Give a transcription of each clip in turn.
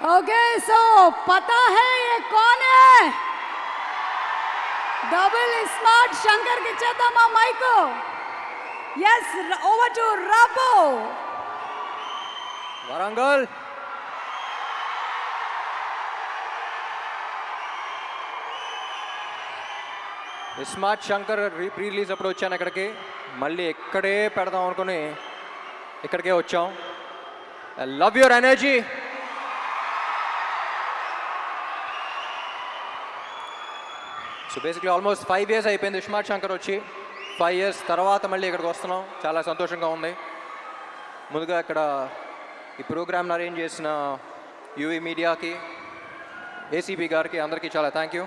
Okay so पता है ये कौन है? डबल स्मार्ट शंकर की चेता माइको. यस, ओवर टू राबो. Warangal. Smart Shankar pre release అప్పుడు వచ్చాను ఇక్కడికి, మళ్ళీ ఇక్కడే పెడదాం అనుకుని ఇక్కడికే వచ్చాం. I love your energy. So basically almost 5 years అయిపోయింది స్మార్ట్ శంకర్ వచ్చి. 5 years తర్వాత మళ్ళీ ఇక్కడికి వస్తున్నాం, చాలా సంతోషంగా ఉంది. ముందుగా ఇక్కడ ఈ ప్రోగ్రామ్ని అరేంజ్ చేసిన యూవీ మీడియాకి, ఏసీబీ గారికి, అందరికీ చాలా థ్యాంక్ యూ.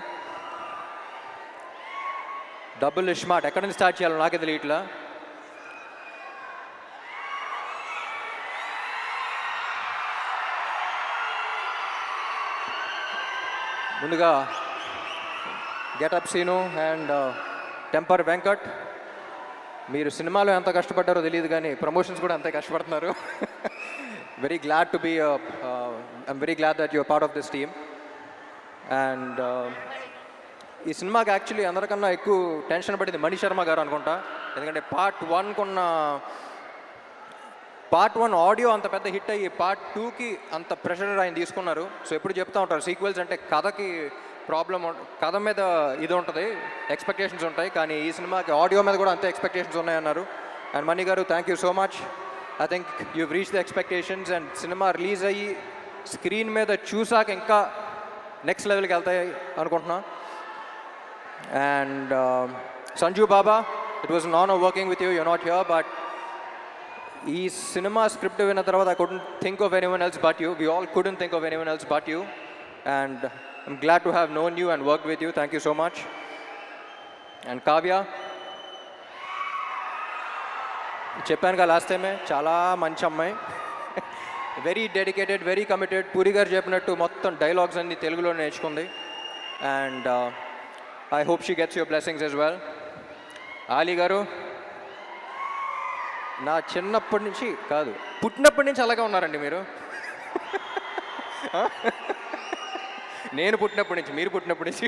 డబుల్ స్మార్ట్ ఎక్కడి నుంచి స్టార్ట్ చేయాలో నాకే తెలియట్లా. ముందుగా getup Seenu and temper Venkat, మీరు సినిమాలో ఎంత కష్టపడ్డారో తెలియదు కానీ ప్రమోషన్స్ కూడా అంతే కష్టపడుతున్నారు. Very glad to be I'm very glad that your part of this team. And ఈ సినిమాకి యాక్చువల్లీ అందరికన్నా ఎక్కువ టెన్షన్ పడింది మణి శర్మ గారు అనుకుంటా. ఎందుకంటే పార్ట్ 1 ఆడియో అంత పెద్ద హిట్ అయ్యి పార్ట్ 2కి అంత ప్రెషర్ ఆయన తీసుకున్నారు. సో ఎప్పుడు చెప్తూ ఉంటారు సీక్వెల్స్ అంటే కథకి ప్రాబ్లం, కథ మీద ఇది ఉంటుంది, ఎక్స్పెక్టేషన్స్ ఉంటాయి, కానీ ఈ సినిమాకి ఆడియో మీద కూడా అంతే ఎక్స్పెక్టేషన్స్ ఉన్నాయన్నారు. అండ్ మణి గారు, thank you so much. I think you've reach the expectations. And cinema release అయ్యి స్క్రీన్ మీద చూసాక ఇంకా నెక్స్ట్ లెవెల్కి వెళ్తాయి అనుకుంటున్నా. And Sanju Baba, it was an honor working with you. You're not here, but ee cinema script vina tarvata I couldn't think of anyone else but you. We all couldn't think of anyone else but you, and I'm glad to have known you and worked with you. Thank you so much. And Kavya, చెప్పాను కదా last టైమే, చాలా మంచి అమ్మాయి, very dedicated, very committed. Puri గారు చెప్పినట్టు మొత్తం dialogues అన్ని తెలుగులో నేర్చుకుంది. And I hope she gets your blessings as well. Ali garu, నా చిన్నప్పటి నుంచి కాదు, పుట్టినప్పటి నుంచి అలాగే ఉన్నారండి మీరు. నేను పుట్టినప్పటి నుంచి, మీరు పుట్టినప్పటి నుంచి.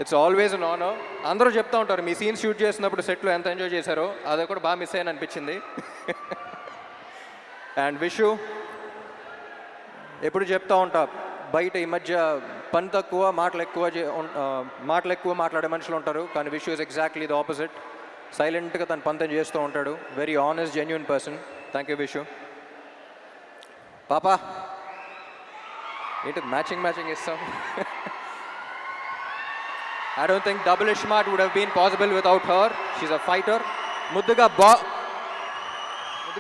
It's always an honour. అందరూ చెప్తూ ఉంటారు మీ సీన్ షూట్ చేసినప్పుడు సెట్లో ఎంత ఎంజాయ్ చేశారో, అది కూడా బాగా మిస్ అయ్యాను అనిపించింది. అండ్ విషు, ఎప్పుడు చెప్తూ ఉంటా బయట ఈ మధ్య పని తక్కువ మాటలు ఎక్కువ మాట్లాడే మనుషులు ఉంటారు, కానీ Vishu is exactly the opposite. సైలెంట్గా తన పని తను చేస్తూ ఉంటాడు. Very honest, genuine person. Thank you Vishu. పాపా ఏంటి మ్యాచింగ్ ఇస్తాం. I don't think double smart would have been possible without her. She's a fighter. ముద్దుగా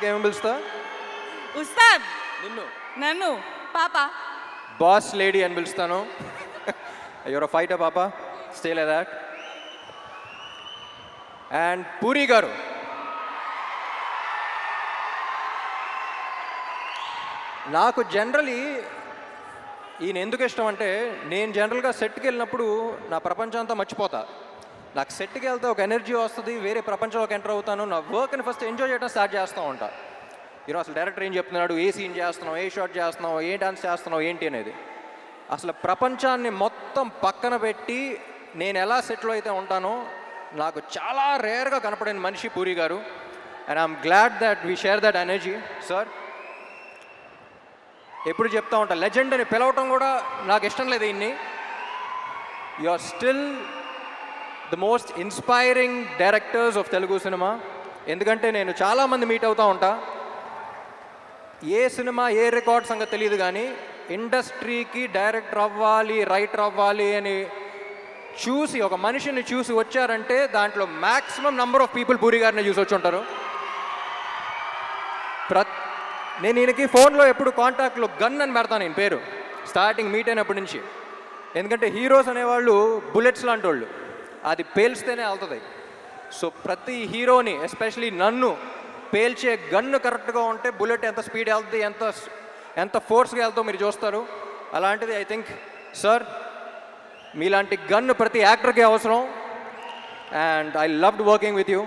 ఏమని పిలుస్తా? ఉస్తాద్. నన్ను పాపా బాస్ లేడీ అని పిలుస్తాను. యువర్ అ ఫైటర్ పాపా, stay like that. And puri గారు, నాకు జనరలీ ఈయన ఎందుకు ఇష్టం అంటే, నేను జనరల్గా సెట్కి వెళ్ళినప్పుడు నా ప్రపంచం అంతా మర్చిపోతా. నాకు సెట్కి వెళ్తే ఒక ఎనర్జీ వస్తుంది, వేరే ప్రపంచంలోకి ఎంటర్ అవుతాను. నా వర్క్ని ఫస్ట్ ఎంజాయ్ చేయడం స్టార్ట్ చేస్తూ ఉంటా. ఈరోజు అసలు డైరెక్టర్ ఏం చెప్తున్నాడు, ఏ సీన్ చేస్తున్నావు, ఏ షాట్ చేస్తున్నావు, ఏ డాన్స్ చేస్తున్నావు ఏంటి అనేది, అసలు ప్రపంచాన్ని మొత్తం పక్కన పెట్టి నేను ఎలా సెట్లో అయితే ఉంటానో నాకు చాలా రేర్గా కనపడిన మనిషి పూరి గారు. And I'm glad that we share that energy. Sir ఎప్పుడు చెప్తా ఉంటా, లెజెండ్ అని పిలవటం కూడా నాకు ఇష్టం లేదు. ఇన్ని you are still the most inspiring directors of Telugu cinema. ఎందుకంటే నేను చాలామంది మీట్ అవుతూ ఉంటా, ఏ సినిమా ఏ రికార్డ్ సంగతి తెలియదు, కానీ ఇండస్ట్రీకి డైరెక్టర్ అవ్వాలి, రైటర్ అవ్వాలి అని చూసి ఒక మనిషిని చూసి వచ్చారంటే దాంట్లో maximum number of people puri గారిని చూసి వచ్చి ఉంటారు. నేను ఈయనకి ఫోన్లో ఎప్పుడు కాంటాక్ట్లో గన్ అని పెడతాను నేను పేరు, స్టార్టింగ్ మీట్ అయినప్పటి నుంచి. ఎందుకంటే హీరోస్ అనేవాళ్ళు బుల్లెట్స్ లాంటి వాళ్ళు, అది పేల్స్తేనే వెళ్తుంది. సో ప్రతి హీరోని, ఎస్పెషలీ నన్ను పేల్చే గన్ను కరెక్ట్గా ఉంటే బుల్లెట్ ఎంత స్పీడ్ వెళ్తుంది, ఎంత ఫోర్స్గా వెళ్తావు మీరు చూస్తారు. అలాంటిది ఐ థింక్ సార్ మీలాంటి గన్ను ప్రతి యాక్టర్కి అవసరం. And I loved working with you.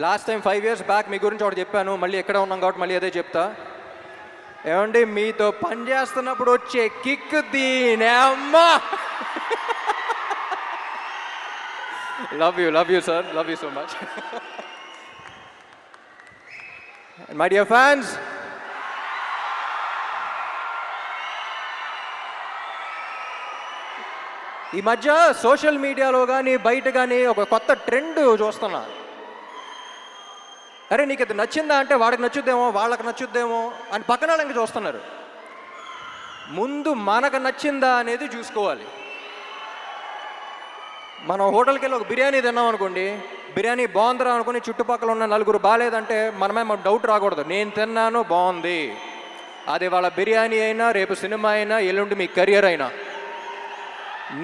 Last time 5 years back మీ గురించి ఒకటి చెప్పాను, మళ్ళీ ఎక్కడ ఉన్నాం కాబట్టి మళ్ళీ అదే చెప్తా. ఏమండి మీతో పని చేస్తున్నప్పుడు వచ్చే కిక్ దీనే అమ్మా. Love you sir, love you so much. My dear fans, ఈ మధ్య సోషల్ మీడియాలో కానీ బయట కానీ ఒక కొత్త ట్రెండ్ చూస్తున్నా. అరే నీకు ఇది నచ్చిందా అంటే వాడికి నచ్చుద్దేమో, వాళ్ళకి నచ్చుద్దేమో అని పక్కన వాళ్ళకి చూస్తున్నారు. ముందు మనకు నచ్చిందా అనేది చూసుకోవాలి. మనం హోటల్కి వెళ్ళి ఒక బిర్యానీ తిన్నాం అనుకోండి, బిర్యానీ బాగుందిరా అనుకుని చుట్టుపక్కల ఉన్న నలుగురు బాగాలేదంటే మనమే డౌట్ రాకూడదు. నేను తిన్నాను బాగుంది, అది వాళ్ళ బిర్యానీ అయినా, రేపు సినిమా అయినా, ఎల్లుండి మీ కెరియర్ అయినా.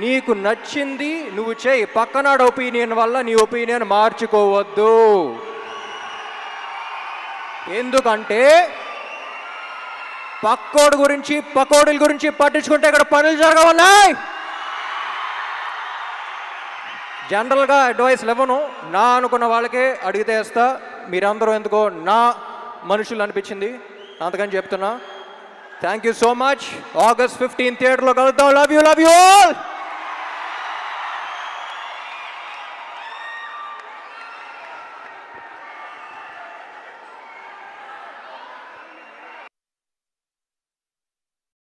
నీకు నచ్చింది నువ్వు చేయి, పక్కనాడు ఒపీనియన్ వల్ల నీ ఒపీనియన్ మార్చుకోవద్దు. ఎందుకంటే పక్కోడు గురించి పకోడీల గురించి పట్టించుకుంటే ఇక్కడ పనులు జరగవున్నాయి. జనరల్గా అడ్వైస్లు ఇవ్వను, నా అనుకున్న వాళ్ళకే అడిగితే వేస్తా. మీరందరూ ఎందుకో నా మనుషులు అనిపించింది, అంతకని చెప్తున్నా. Thank you so much. August 15 థియేటర్లో కలుద్దాం. Love you all.